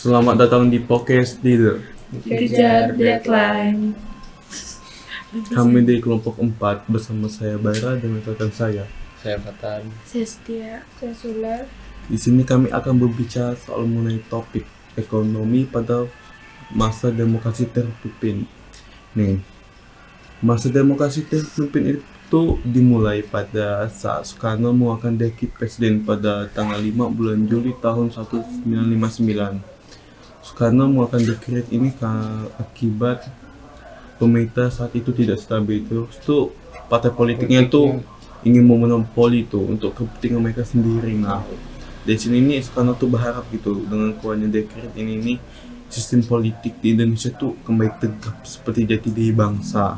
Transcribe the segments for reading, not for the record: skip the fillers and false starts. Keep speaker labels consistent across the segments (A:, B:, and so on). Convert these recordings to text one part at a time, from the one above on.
A: Selamat datang di podcast Leader.
B: Kejar deadline.
A: Kami di kelompok 4 bersama saya Bara dan rekan saya.
C: Saya Fatan.
B: Saya Setia.
D: Saya Sula.
A: Di sini kami akan berbicara soal mengenai topik ekonomi pada masa demokrasi terpimpin. Nih, masa demokrasi terpimpin itu dimulai pada saat Soekarno mengeluarkan dekret presiden pada tanggal 5 bulan Juli tahun 1959. Soekarno mengeluarkan dekret ini akibat pemerintah saat itu tidak stabil. Terus tuh partai politiknya tuh ingin memonopoli itu untuk kepentingan mereka sendiri. Nah, dari sini nih Soekarno tuh berharap gitu dengan keluarnya dekret ini sistem politik di Indonesia tuh kembali tegak seperti jati diri bangsa.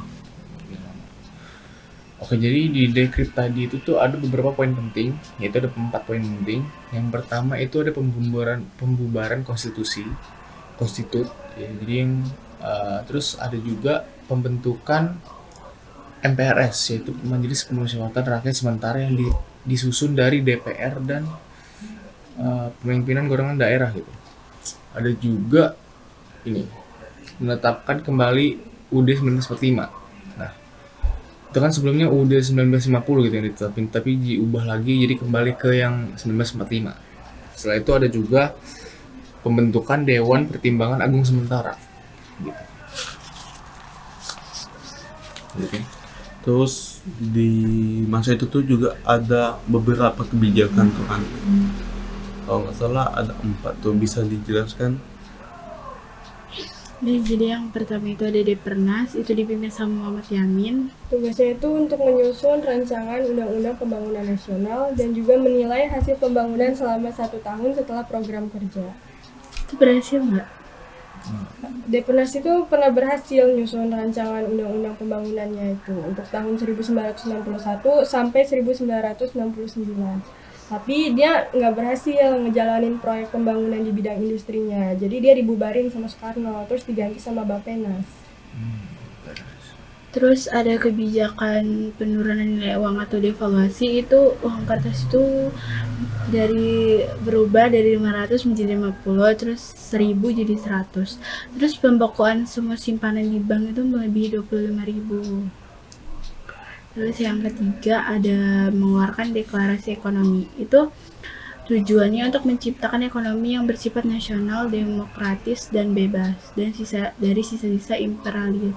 C: Oke, jadi di dekret tadi itu tuh ada beberapa poin penting, yaitu ada 4 poin penting. Yang pertama itu ada pembubaran konstitut. Ya, jadi yang terus ada juga pembentukan MPRS, yaitu Majelis Permusyawaratan Rakyat Sementara yang disusun dari DPR dan pemimpinan golongan daerah gitu. Ada juga ini menetapkan kembali UUD 1945. Nah, itu kan sebelumnya UUD 1950 gitu yang ditetapin, tapi diubah lagi jadi kembali ke yang 1945. Setelah itu ada juga pembentukan Dewan Pertimbangan Agung Sementara gitu. Oke.
A: Terus di masa itu tuh juga ada beberapa kebijakan tuh kan. Kalau nggak salah ada 4 tuh, bisa dijelaskan?
B: Jadi yang pertama itu ada Depernas, itu dipimpin sama Muhammad Yamin.
D: Tugasnya itu untuk menyusun rancangan Undang-Undang Pembangunan Nasional dan juga menilai hasil pembangunan selama 1 tahun setelah program kerja.
B: Itu berhasil nggak?
D: Depernas itu pernah berhasil nyusun rancangan Undang-Undang Pembangunannya itu untuk tahun 1961 sampai 1969. Tapi dia nggak berhasil ngejalanin proyek pembangunan di bidang industrinya. Jadi dia dibubarin sama Soekarno, terus diganti sama Bappenas.
B: Terus ada kebijakan penurunan nilai uang atau devaluasi, itu uang kertas itu berubah dari 500 menjadi 50, terus 1000 jadi 100. Terus pembekuan semua simpanan di bank itu melebihi 25.000. Terus yang ketiga ada mengeluarkan deklarasi ekonomi. Itu tujuannya untuk menciptakan ekonomi yang bersifat nasional, demokratis, dan bebas dan dari sisa-sisa imperialisme,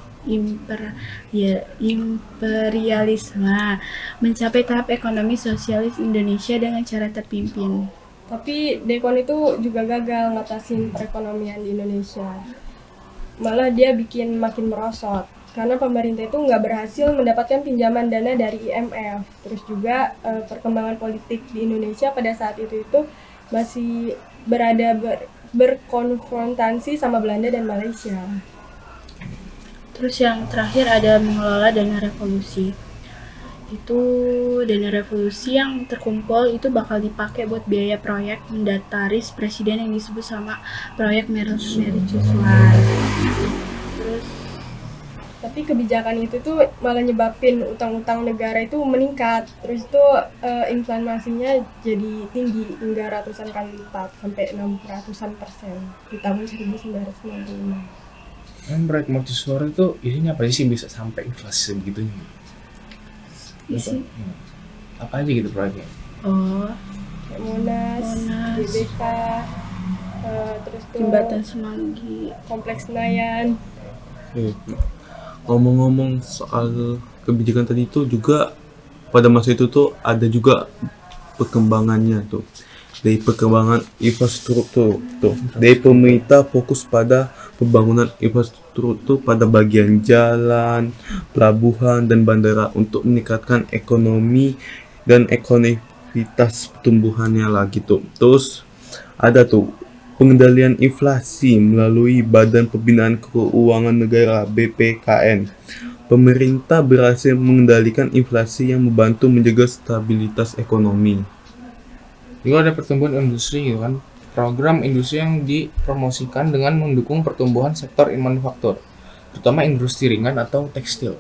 B: mencapai tahap ekonomi sosialis Indonesia dengan cara terpimpin.
D: Tapi Dekon itu juga gagal ngatasin perekonomian di Indonesia. Malah dia bikin makin merosot karena pemerintah itu nggak berhasil mendapatkan pinjaman dana dari IMF. Terus juga perkembangan politik di Indonesia pada saat itu masih berkonfrontasi sama Belanda dan Malaysia.
B: Terus yang terakhir ada mengelola dana revolusi. Itu dana revolusi yang terkumpul itu bakal dipakai buat biaya proyek mendataris presiden yang disebut sama proyek mercusuar. Terus
D: tapi kebijakan itu tuh malah nyebabin utang-utang negara itu meningkat. Terus itu inflasinya jadi tinggi hingga ratusan kali lipat sampai 600% di tahun 1995.
C: Proyek mercusuar itu isinya apa sih bisa sampai inflasi sebegitunya?
B: isi
C: Apa aja gitu proyeknya?
D: Kayak Monas, GBK, terus tuh
B: Jembatan Semanggi,
D: Kompleks Senayan.
A: Ngomong-ngomong soal kebijakan tadi itu juga pada masa itu tuh ada juga perkembangannya tuh. Dari perkembangan infrastruktur tuh. Dari pemerintah fokus pada pembangunan infrastruktur pada bagian jalan, pelabuhan, dan bandara untuk meningkatkan ekonomi dan ekonomivitas pertumbuhannya lah gitu. Terus ada tuh pengendalian inflasi melalui Badan Pembinaan Keuangan Negara (BPKN). Pemerintah berhasil mengendalikan inflasi yang membantu menjaga stabilitas ekonomi.
C: Juga ada pertumbuhan industri gitu kan. Program industri yang dipromosikan dengan mendukung pertumbuhan sektor manufaktur, terutama industri ringan atau tekstil.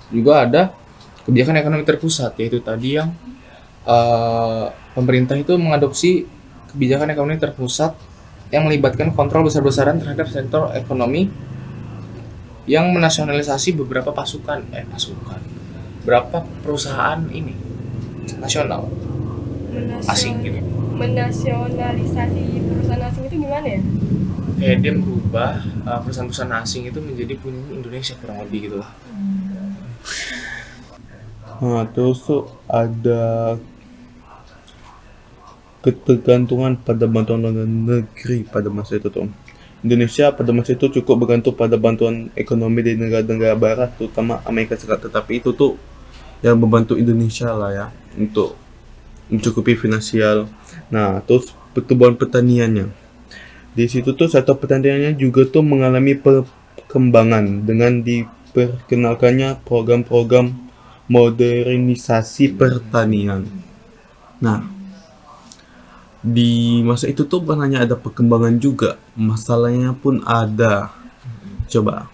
C: Juga ada kebijakan ekonomi terpusat, yaitu tadi yang pemerintah itu mengadopsi kebijakan ekonomi terpusat yang melibatkan kontrol besar-besaran terhadap sektor ekonomi yang menasionalisasi beberapa berapa perusahaan ini nasional asing gitu.
D: Menasionalisasi perusahaan asing itu gimana ya?
C: Kayak dia merubah perusahaan-perusahaan asing itu menjadi punya Indonesia kurang lebih gitu lah.
A: Nah, terus tuh ada ketergantungan pada bantuan luar negeri pada masa itu tuh. Indonesia pada masa itu cukup bergantung pada bantuan ekonomi dari negara-negara barat, terutama Amerika Serikat. Tetapi itu tuh yang membantu Indonesia lah ya untuk mencukupi finansial. Nah, terus pertumbuhan pertaniannya. Di situ tuh sektor pertaniannya juga tuh mengalami perkembangan dengan diperkenalkannya program-program modernisasi pertanian. Nah, di masa itu tuh bukan hanya ada perkembangan juga, masalahnya pun ada. Coba.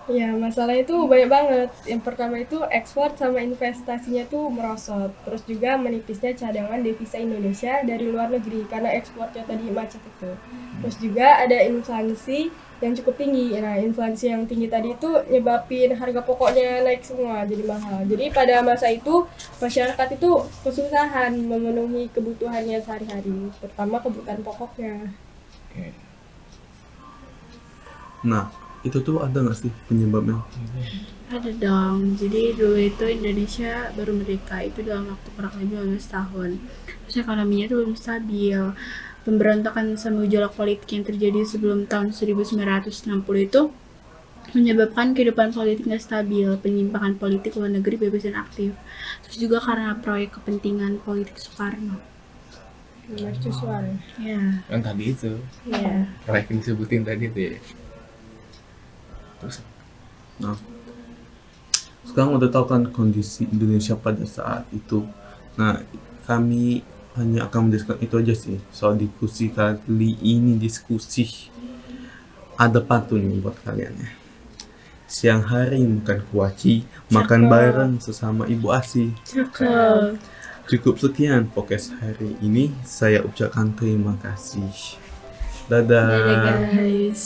D: Ya, masalah itu banyak banget. Yang pertama itu ekspor sama investasinya tuh merosot. Terus juga menipisnya cadangan devisa Indonesia dari luar negeri karena ekspornya tadi macet itu. Terus juga ada inflasi yang cukup tinggi. Nah, inflasi yang tinggi tadi itu nyebabin harga pokoknya naik semua jadi mahal. Jadi pada masa itu masyarakat itu kesusahan memenuhi kebutuhannya sehari-hari, terutama kebutuhan pokoknya.
C: Oke.
A: Nah, itu tuh ada nggak sih penyebabnya?
B: Ada dong. Jadi dulu itu Indonesia baru merdeka itu dalam waktu kurang lebih 15 tahun. Terus ekonominya tuh belum stabil. Pemberontakan sama gejolak politik yang terjadi sebelum tahun 1960 itu menyebabkan kehidupan politik nggak stabil, penyimpangan politik luar negeri bebas dan aktif. Terus juga karena proyek kepentingan politik Soekarno.
D: Mercusuar.
B: Ya,
C: Yang tadi itu
B: ya.
C: proyek yang disebutin tadi tuh ya. Terus
A: Nah, sekarang udah tahu kan kondisi Indonesia pada saat itu. Nah, kami hanya akan mendiskusikan itu aja sih soal diskusi kali ini. Diskusi ada pantun nih buat kalian ya. Siang hari makan kuaci, makan
B: Cakep.
A: bareng sesama ibu asi.
B: Cakep.
A: Cukup sekian podcast hari ini. Saya ucapkan terima kasih. Dadah.
B: Dadah guys.